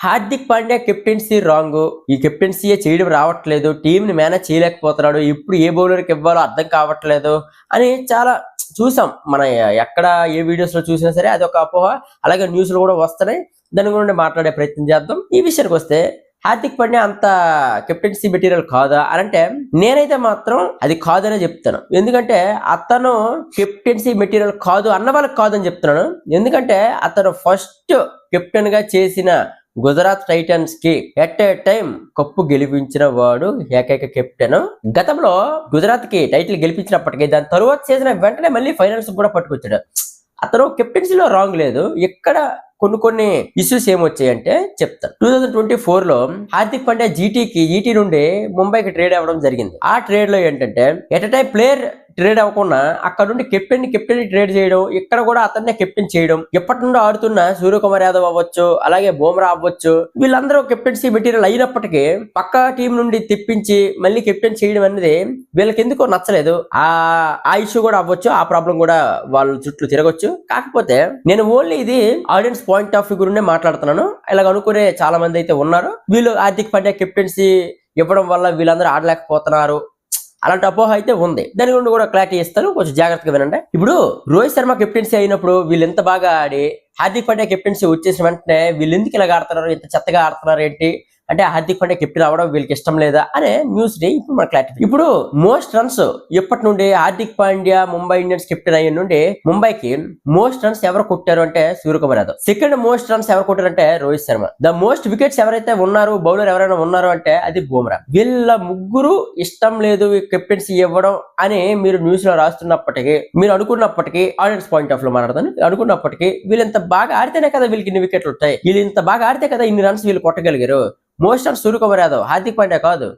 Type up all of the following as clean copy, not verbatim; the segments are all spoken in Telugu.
Hardik Pandya captaincy wrong. ఈ కెప్టెన్సీయే చేయడం రావట్లేదు, టీం ని మేనేజ్ చేయలేకపోతున్నాడు, ఇప్పుడు ఏ బౌలర్కి ఇవ్వాలో అర్థం కావట్లేదు అని చాలా చూసాం. మన ఎక్కడ ఏ వీడియోస్ లో చూసినా సరే అది ఒక అపోహ. అలాగే న్యూస్ లో కూడా వస్తున్నాయి. దాని గురించి మాట్లాడే ప్రయత్నం చేద్దాం. ఈ విషయానికి వస్తే హార్దిక్ పాండ్యా అంత కెప్టెన్సీ మెటీరియల్ కాదా అని అంటే నేనైతే మాత్రం అది కాదనే చెప్తాను. ఎందుకంటే అతను కెప్టెన్సీ మెటీరియల్ కాదు అన్న వాళ్ళకి కాదని చెప్తున్నాను. ఎందుకంటే అతను ఫస్ట్ కెప్టెన్ గా చేసిన గుజరాత్ టైటన్స్ కి ఎట్ ఏ టైం కప్పు గెలిపించిన వాడు ఏకైక కెప్టెన్. గతంలో గుజరాత్ కి టైటిల్ గెలిపించినప్పటికీ దాని తరువాత చేసిన వెంటనే మళ్ళీ ఫైనల్స్ కూడా పట్టుకొచ్చాడు. అతను కెప్టెన్సీలో రాంగ్ లేదు. ఎక్కడ కొన్ని ఇష్యూస్ ఏమొచ్చాయంటే చెప్తాను. 2024 లో హార్దిక్ పాండ్యా జీటీ నుండి ముంబైకి ట్రేడ్ అవ్వడం జరిగింది. ఆ ట్రేడ్ లో ఏంటంటే ఎట్ టైం ప్లేయర్ ట్రేడ్ అవ్వకుండా అక్కడ నుండి కెప్టెన్ ట్రేడ్ చేయడం, ఇక్కడ కూడా అతన్నే కెప్టెన్ చేయడం. ఎప్పటి నుండో ఆడుతున్న సూర్యకుమార్ యాదవ్ అవ్వచ్చు, అలాగే బుమ్రా అవ్వచ్చు, వీళ్ళందరూ కెప్టెన్సీ మెటీరియల్ అయినప్పటికీ పక్క టీం నుండి తెప్పించి మళ్ళీ కెప్టెన్ చేయడం అనేది వీళ్ళకి ఎందుకో నచ్చలేదు. ఆ ఇష్యూ కూడా అవ్వచ్చు, ఆ ప్రాబ్లం కూడా వాళ్ళ చుట్టూ తిరగొచ్చు. కాకపోతే నేను ఓన్లీ ఇది ఆడియన్స్ పాయింట్ ఆఫ్ వ్యూ గురించే మాట్లాడుతున్నాను. ఇలాగ అనుకునే చాలా మంది అయితే ఉన్నారు, వీళ్ళు హార్దిక్ పాండ్యా కెప్టెన్సీ ఇవ్వడం వల్ల వీళ్ళందరూ ఆడలేకపోతున్నారు అలాంటి అపోహ అయితే ఉంది. దాని గురించి కూడా క్లారిటీ ఇస్తాను, కొంచెం జాగ్రత్తగా వినండి. ఇప్పుడు రోహిత్ శర్మ కెప్టెన్సీ అయినప్పుడు వీళ్ళు ఎంత బాగా ఆడి హార్దిక్ పాండ్యా కెప్టెన్సీ వచ్చేసిన వెంటనే వీళ్ళు ఎందుకు ఇలాగ ఆడుతున్నారు, ఇంత చెత్తగా ఆడుతున్నారు ఏంటి అంటే హార్దిక్ పాండ్యా కెప్టెన్ అవడం వీళ్ళకి ఇష్టం లేదా అనే న్యూస్ డే ఇప్పుడు మన క్లారిటీ. ఇప్పుడు మోస్ట్ రన్స్ ఎప్పటి నుండి హార్దిక్ పాండ్యా ముంబై ఇండియన్స్ కెప్టెన్ అయ్యే నుండి ముంబైకి మోస్ట్ రన్స్ ఎవరు కొట్టారు అంటే Suryakumar Yadav. Second most runs ఎవరు కొట్టారంటే Rohit Sharma. The most wickets ఎవరైతే ఉన్నారు, బౌలర్ ఎవరైనా ఉన్నారు అంటే అది బుమ్రా. వీళ్ళ ముగ్గురు ఇష్టం లేదు కెప్టెన్సీ ఇవ్వడం అని మీరు న్యూస్ లో రాస్తున్నప్పటికీ, మీరు అనుకున్నప్పటికీ, ఆడియన్స్ పాయింట్ ఆఫ్ లో మాట్లాడతాను, అనుకున్నప్పటికీ వీళ్ళు ఇంత బాగా ఆడితేనే కదా వీళ్ళకి ఇన్ని వికెట్లు ఉంటాయి, వీళ్ళు ఇంత బాగా ఆడితే కదా ఇన్ని రన్స్ వీళ్ళు కొట్టగలిగారు. మోస్ట్ రన్స్ సూర్యకుమార్ యాదవ్, హార్దిక్ పాండ్యా కాదు.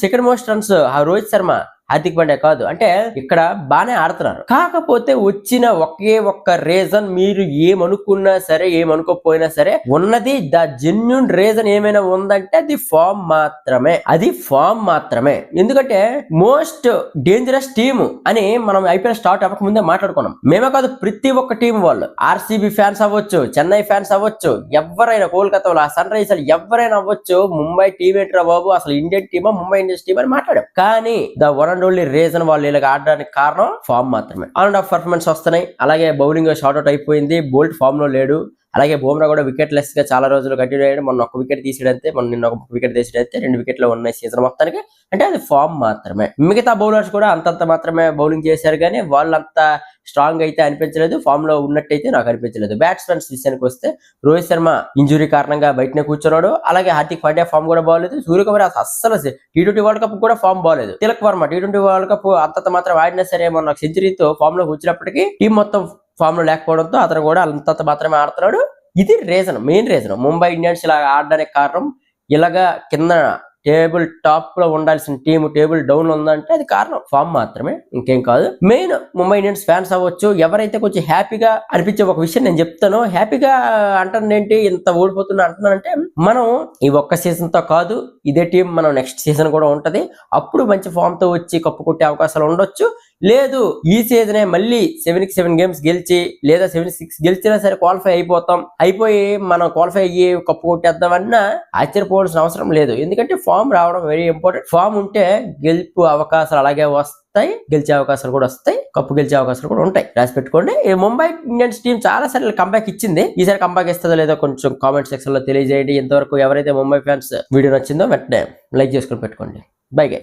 Second most runs Rohit Sharma, Hardik Pandya కాదు. అంటే ఇక్కడ బానే ఆడుతున్నారు. కాకపోతే వచ్చిన ఒకే ఒక్క రీజన్, మీరు ఏమనుకున్నా సరే ఏమనుకోకపోయినా సరే ఉన్నది ద జెన్యూన్ రీజన్ ఏమైనా ఉందంటే అది ఫామ్ మాత్రమే. అది ఫామ్ మాత్రమే. ఎందుకంటే మోస్ట్ డేంజరస్ టీమ్ అని మనం ఐపీఎల్ స్టార్ట్ అవ్వక ముందే మాట్లాడుకున్నాం. మేమే కాదు, ప్రతి ఒక్క టీం వాళ్ళు, ఆర్సీబీ ఫ్యాన్స్ అవ్వచ్చు, చెన్నై ఫ్యాన్స్ అవ్వచ్చు, ఎవరైనా కోల్కతాలో సన్ రైజర్స్ ఎవరైనా అవ్వచ్చు, ముంబై టీం ఏంట్రా బాబు, అసలు ఇండియన్ టీమా ముంబై ఇండియన్స్ టీమ్ అని మాట్లాడాం. కానీ ద వన్ ఓన్లీ రీజన్ వాళ్ళు ఇలాగ ఆడడానికి కారణం ఫామ్ మాత్రమే. ఆన్ ఆఫ్ పర్ఫార్మెన్స్ వస్తున్నాయి. అలాగే బౌలింగ్ షార్ట్అవుట్ అయిపోయింది, బోల్ట్ ఫామ్ లో లేడు. అలాగే బుమ్రా కూడా వికెట్ లెస్ గా చాలా రోజులు కంటిన్యూ అయ్యాడు. మొన్న ఒక వికెట్ తీసేయడంతే, నిన్న ఒక వికెట్ తీసేయడంతే 2 వికెట్లు ఉన్నాయి సీజన్ మొత్తానికి. అంటే అది ఫామ్ మాత్రమే. మిగతా బౌలర్స్ కూడా అంతంత మాత్రమే బౌలింగ్ చేశారు, కానీ వాళ్ళంత స్ట్రాంగ్ అయితే అనిపించలేదు, ఫామ్ లో ఉన్నట్టయితే నాకు అనిపించలేదు. బ్యాట్స్మెన్స్ విషయానికి వస్తే రోహిత్ శర్మ ఇంజురీ కారణంగా బయటనే కూర్చున్నాడు. అలాగే హార్దిక్ పాండ్యా ఫామ్ కూడా బాగలేదు. సూర్యకుమార్ అస్సలు T20 వరల్డ్ కప్ కూడా ఫామ్ బాగలేదు. Tilak Varma T20 world cup అంతంత మాత్రం ఆడినా సరే మొన్న సెంచరీతో ఫామ్ లో కూర్చున్నప్పటికీ టీం మొత్తం ఫామ్ లో లేకపోవడంతో అతను కూడా అంతంత మాత్రమే ఆడుతున్నాడు. ఇది reason, main reason. Mumbai Indians ఇలా ఆడడానికి కారణం, ఇలాగా కింద టేబుల్ టాప్ లో ఉండాల్సిన టీం టేబుల్ డౌన్ లో ఉందంటే అది కారణం ఫామ్ మాత్రమే, ఇంకేం కాదు. మెయిన్ ముంబై ఇండియన్స్ ఫ్యాన్స్ అవ్వచ్చు, ఎవరైతే కొంచెం హ్యాపీగా అనిపించే ఒక విషయం నేను చెప్తాను. హ్యాపీగా అంటాను ఏంటి, ఇంత ఓడిపోతున్నా అంటున్నానంటే, మనం ఈ ఒక్క సీజన్ తో కాదు, ఇదే టీం మనం నెక్స్ట్ సీజన్ కూడా ఉంటది. అప్పుడు మంచి ఫామ్ తో వచ్చి కప్పు కొట్టే అవకాశాలు ఉండొచ్చు. లేదు ఈ సీజనే మళ్ళీ 7 గేమ్స్ గెలిచి, లేదా 7-6 గెలిచినా సరే క్వాలిఫై అయిపోయి మనం క్వాలిఫై అయ్యి కప్పు కొట్టేద్దామన్నా ఆశ్చర్యపోవాల్సిన అవసరం లేదు. ఎందుకంటే ఫామ్ రావడం వెరీ ఇంపార్టెంట్. ఫామ్ ఉంటే గెలుపు అవకాశాలు అలాగే వస్తాయి, గెలిచే అవకాశాలు కూడా వస్తాయి, కప్పు గెలిచే అవకాశాలు కూడా ఉంటాయి. రాసి పెట్టుకోండి. ఈ ముంబై ఇండియన్స్ టీం చాలా సార్లు కంబ్యాక్ ఇచ్చింది. ఈసారి కంబ్యాక్ ఇస్తుందో లేదో కొంచెం కామెంట్ సెక్షన్ లో తెలియజేయండి. ఇంతవరకు ఎవరైతే ముంబై ఫ్యాన్స్ వీడియో నచ్చిందో వెంటనే లైక్ చేసుకుని పెట్టుకోండి. Bye guys.